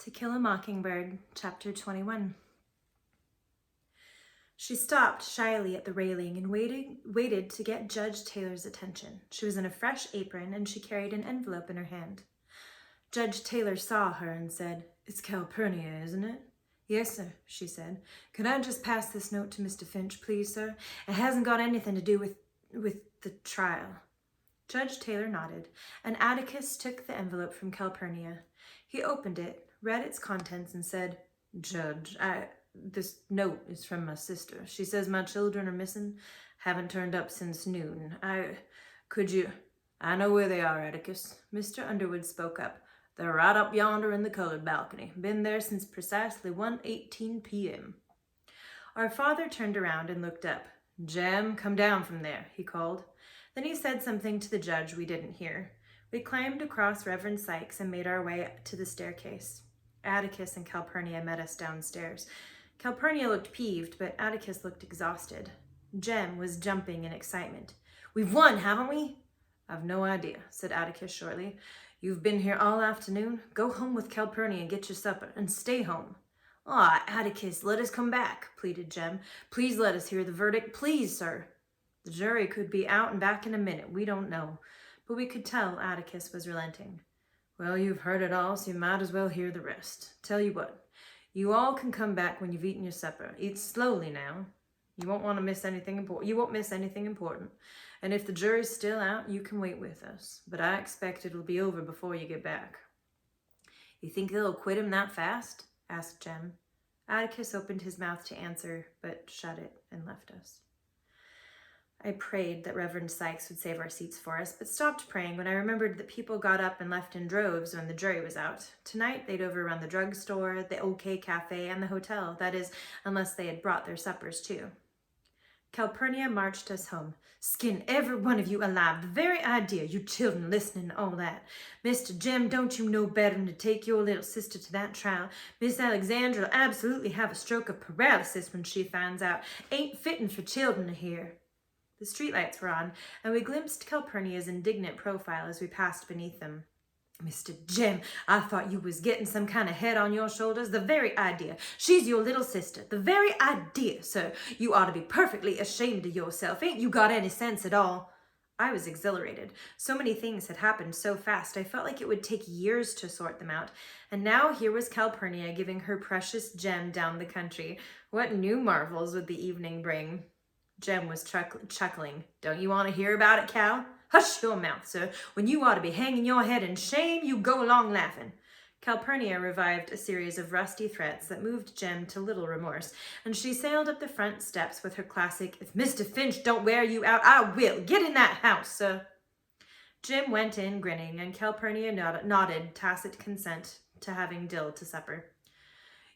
To Kill a Mockingbird, Chapter 21. She stopped shyly at the railing and waited to get Judge Taylor's attention. She was in a fresh apron and she carried an envelope in her hand. Judge Taylor saw her and said, "It's Calpurnia, isn't it?" "Yes, sir," she said. "Could I just pass this note to Mr. Finch, please, sir? It hasn't got anything to do with the trial." Judge Taylor nodded, and Atticus took the envelope from Calpurnia. He opened it, read its contents, and said, "Judge, this note is from my sister. She says my children are missing, haven't turned up since noon. I know where they are, Atticus." Mr. Underwood spoke up. "They're right up yonder in the colored balcony. Been there since precisely 1:18 p.m. Our father turned around and looked up. "Jem, come down from there," he called. Then he said something to the judge we didn't hear. We climbed across Reverend Sykes and made our way to the staircase. Atticus and Calpurnia met us downstairs. Calpurnia looked peeved, but Atticus looked exhausted. Jem was jumping in excitement. "We've won, haven't we?" "I've no idea," said Atticus shortly. "You've been here all afternoon. Go home with Calpurnia and get your supper, and stay home." "Aw, Atticus, let us come back," pleaded Jem. "Please let us hear the verdict. Please, sir." "The jury could be out and back in a minute. We don't know." But we could tell Atticus was relenting. "Well, you've heard it all, so you might as well hear the rest. Tell you what, you all can come back when you've eaten your supper. Eat slowly now. You won't miss anything important. And if the jury's still out, you can wait with us. But I expect it'll be over before you get back." "You think they'll acquit him that fast?" asked Jem. Atticus opened his mouth to answer, but shut it and left us. I prayed that Reverend Sykes would save our seats for us, but stopped praying when I remembered that people got up and left in droves when the jury was out. Tonight, they'd overrun the drugstore, the OK Cafe, and the hotel. That is, unless they had brought their suppers too. Calpurnia marched us home. "Skin every one of you alive. The very idea, you children listening and all that. Mr. Jem, don't you know better than to take your little sister to that trial? Miss Alexandra will absolutely have a stroke of paralysis when she finds out. Ain't fitting for children to hear." The streetlights were on, and we glimpsed Calpurnia's indignant profile as we passed beneath them. "Mr. Jem, I thought you was getting some kind of head on your shoulders. The very idea. She's your little sister. The very idea, sir. You ought to be perfectly ashamed of yourself. Ain't you got any sense at all?" I was exhilarated. So many things had happened so fast, I felt like it would take years to sort them out. And now here was Calpurnia giving her precious Jem down the country. What new marvels would the evening bring? Jem was chuckling. "Don't you want to hear about it, Cal?" "Hush your mouth, sir. When you ought to be hanging your head in shame, you go along laughing." Calpurnia revived a series of rusty threats that moved Jem to little remorse, and she sailed up the front steps with her classic, "If Mr. Finch don't wear you out, I will. Get in that house, sir." Jem went in grinning, and Calpurnia nodded tacit consent to having Dill to supper.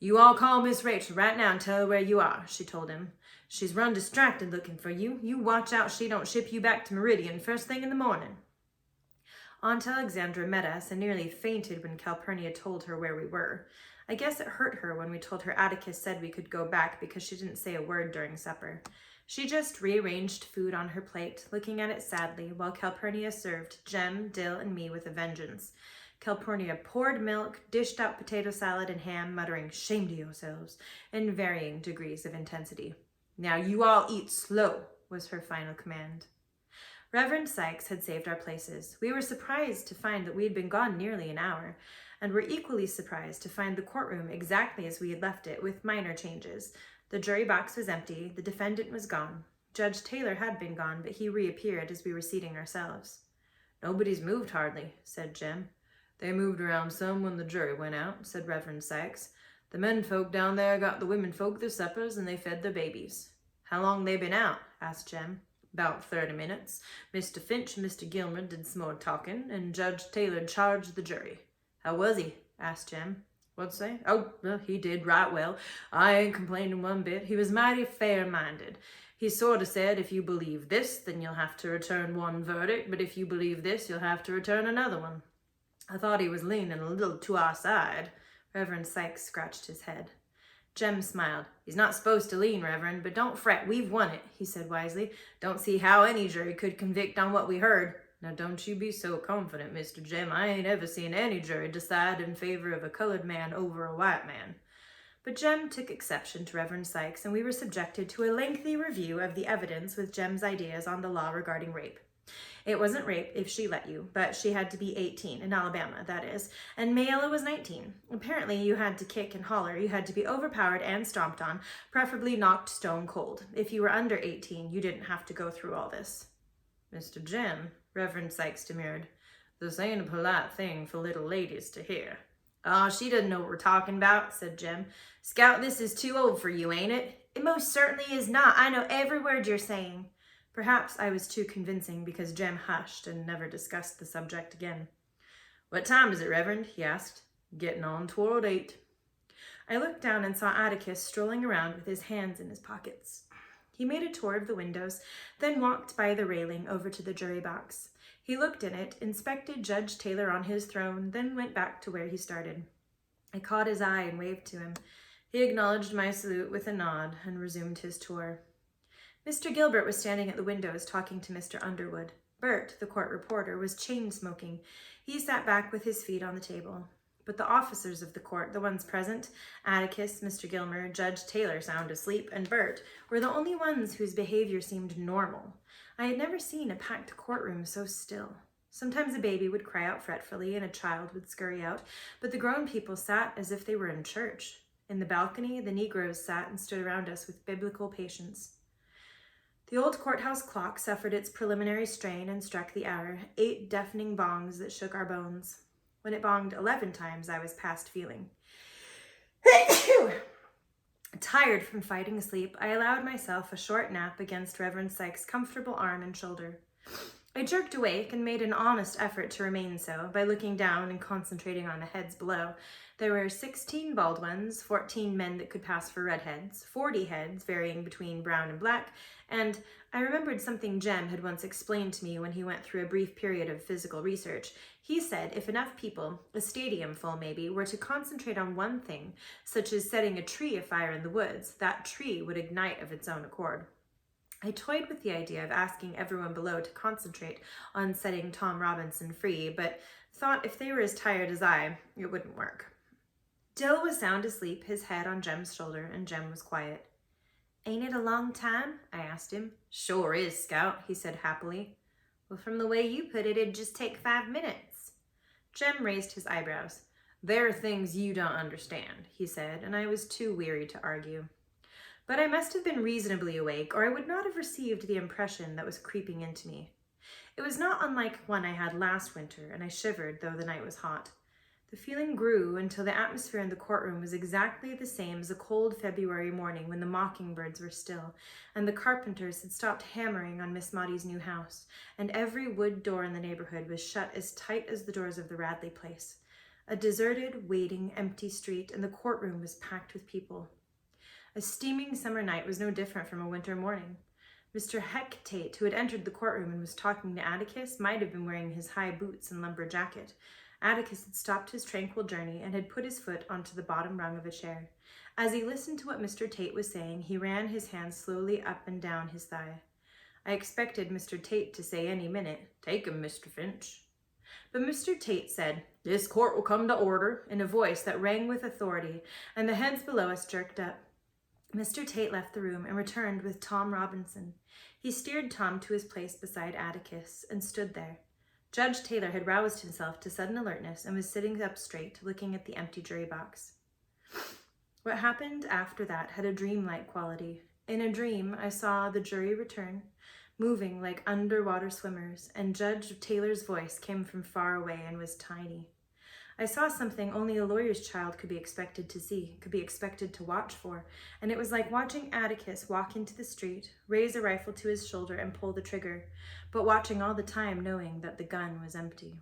"You all call Miss Rachel right now and tell her where you are," she told him. "She's run distracted looking for you. You watch out she don't ship you back to Meridian first thing in the morning." Aunt Alexandra met us and nearly fainted when Calpurnia told her where we were. I guess it hurt her when we told her Atticus said we could go back because she didn't say a word during supper. She just rearranged food on her plate, looking at it sadly, while Calpurnia served Jem, Dill, and me with a vengeance. Calpurnia poured milk, dished out potato salad and ham, muttering, "Shame to yourselves," in varying degrees of intensity. "Now you all eat slow," was her final command. Reverend Sykes had saved our places. We were surprised to find that we had been gone nearly an hour, and were equally surprised to find the courtroom exactly as we had left it, with minor changes. The jury box was empty, the defendant was gone. Judge Taylor had been gone, but he reappeared as we were seating ourselves. "Nobody's moved hardly," said Jem. "They moved around some when the jury went out," said Reverend Sykes. "The men folk down there got the women folk their suppers and they fed their babies." "How long they been out?" asked Jem. "About 30 minutes. Mr. Finch and Mr. Gilmer did some more talking, and Judge Taylor charged the jury." "How was he?" asked Jem. "What'd say? Oh, well, he did right well. I ain't complaining one bit. He was mighty fair-minded. He sort of said, if you believe this, then you'll have to return one verdict, but if you believe this, you'll have to return another one." I thought he was leaning a little to our side. Reverend Sykes scratched his head. Jem smiled. "He's not supposed to lean, Reverend, but don't fret, we've won it," he said wisely. "Don't see how any jury could convict on what we heard." Now don't you be so confident, Mr. Jim. I ain't ever seen any jury decide in favor of a colored man over a white man. But Jem took exception to Reverend Sykes, and we were subjected to a lengthy review of the evidence with Jem's ideas on the law regarding rape. It wasn't rape if she let you, but she had to be 18, in Alabama, that is, and Mayella was 19. Apparently, you had to kick and holler, you had to be overpowered and stomped on, preferably knocked stone cold. If you were under 18, you didn't have to go through all this. Mr. Jim, Reverend Sykes demurred, this ain't a polite thing for little ladies to hear. "Aw, she doesn't know what we're talking about," said Jim. "Scout, this is too old for you, ain't it?" "It most certainly is not. I know every word you're saying." Perhaps I was too convincing because Jem hushed and never discussed the subject again. "What time is it, Reverend?" he asked. "Getting on toward 8. I looked down and saw Atticus strolling around with his hands in his pockets. He made a tour of the windows, then walked by the railing over to the jury box. He looked in it, inspected Judge Taylor on his throne, then went back to where he started. I caught his eye and waved to him. He acknowledged my salute with a nod and resumed his tour. Mr. Gilbert was standing at the windows talking to Mr. Underwood. Bert, the court reporter, was chain-smoking. He sat back with his feet on the table. But the officers of the court, the ones present, Atticus, Mr. Gilmer, Judge Taylor sound asleep, and Bert, were the only ones whose behavior seemed normal. I had never seen a packed courtroom so still. Sometimes a baby would cry out fretfully and a child would scurry out, but the grown people sat as if they were in church. In the balcony, the Negroes sat and stood around us with biblical patience. The old courthouse clock suffered its preliminary strain and struck the hour, 8 deafening bongs that shook our bones. When it bonged 11 times, I was past feeling. Tired from fighting asleep, I allowed myself a short nap against Reverend Sykes' comfortable arm and shoulder. I jerked awake and made an honest effort to remain so by looking down and concentrating on the heads below. There were 16 bald ones, 14 men that could pass for redheads, 40 heads varying between brown and black, and I remembered something Jem had once explained to me when he went through a brief period of physical research. He said if enough people, a stadium full maybe, were to concentrate on one thing, such as setting a tree afire in the woods, that tree would ignite of its own accord. I toyed with the idea of asking everyone below to concentrate on setting Tom Robinson free, but thought if they were as tired as I, it wouldn't work. Dill was sound asleep, his head on Jem's shoulder, and Jem was quiet. "Ain't it a long time?" I asked him. "Sure is, Scout," he said happily. "Well, from the way you put it, it'd just take 5 minutes. Jem raised his eyebrows. "There are things you don't understand," he said, and I was too weary to argue. But I must have been reasonably awake, or I would not have received the impression that was creeping into me. It was not unlike one I had last winter, and I shivered, though the night was hot. The feeling grew until the atmosphere in the courtroom was exactly the same as a cold February morning when the mockingbirds were still, and the carpenters had stopped hammering on Miss Maudie's new house, and every wood door in the neighborhood was shut as tight as the doors of the Radley place. A deserted, waiting, empty street, and the courtroom was packed with people. A steaming summer night was no different from a winter morning. Mr. Heck Tate, who had entered the courtroom and was talking to Atticus, might have been wearing his high boots and lumber jacket. Atticus had stopped his tranquil journey and had put his foot onto the bottom rung of a chair. As he listened to what Mr. Tate was saying, he ran his hand slowly up and down his thigh. I expected Mr. Tate to say any minute, "Take him, Mr. Finch." But Mr. Tate said, "This court will come to order," in a voice that rang with authority, and the heads below us jerked up. Mr. Tate left the room and returned with Tom Robinson. He steered Tom to his place beside Atticus and stood there. Judge Taylor had roused himself to sudden alertness and was sitting up straight, looking at the empty jury box. What happened after that had a dreamlike quality. In a dream, I saw the jury return, moving like underwater swimmers, and Judge Taylor's voice came from far away and was tiny. I saw something only a lawyer's child could be expected to see, could be expected to watch for, and it was like watching Atticus walk into the street, raise a rifle to his shoulder and pull the trigger, but watching all the time knowing that the gun was empty.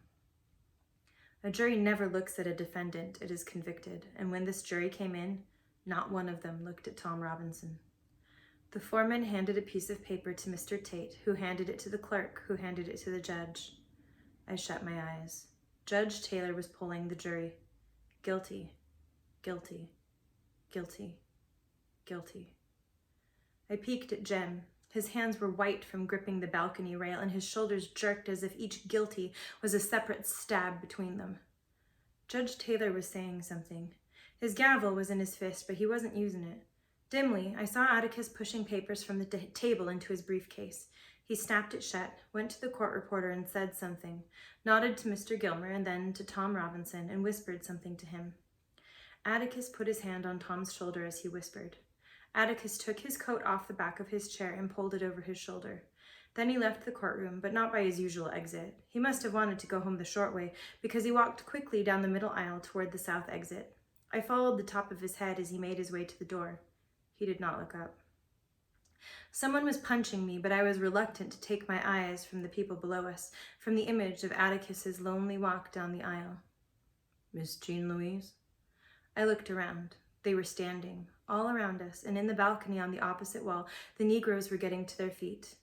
A jury never looks at a defendant it is convicted, and when this jury came in, not one of them looked at Tom Robinson. The foreman handed a piece of paper to Mr. Tate, who handed it to the clerk, who handed it to the judge. I shut my eyes. Judge Taylor was polling the jury. Guilty, guilty, guilty, guilty. I peeked at Jem. His hands were white from gripping the balcony rail, and his shoulders jerked as if each guilty was a separate stab between them. Judge Taylor was saying something. His gavel was in his fist, but he wasn't using it. Dimly, I saw Atticus pushing papers from the table into his briefcase. He snapped it shut, went to the court reporter and said something, nodded to Mr. Gilmer and then to Tom Robinson and whispered something to him. Atticus put his hand on Tom's shoulder as he whispered. Atticus took his coat off the back of his chair and pulled it over his shoulder. Then he left the courtroom, but not by his usual exit. He must have wanted to go home the short way, because he walked quickly down the middle aisle toward the south exit. I followed the top of his head as he made his way to the door. He did not look up. Someone was punching me, but I was reluctant to take my eyes from the people below us, from the image of Atticus's lonely walk down the aisle. Miss Jean Louise? I looked around. They were standing, all around us, and in the balcony on the opposite wall, the Negroes were getting to their feet.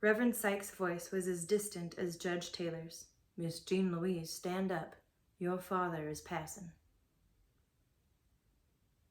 Reverend Sykes' voice was as distant as Judge Taylor's. Miss Jean Louise, stand up. Your father is passing.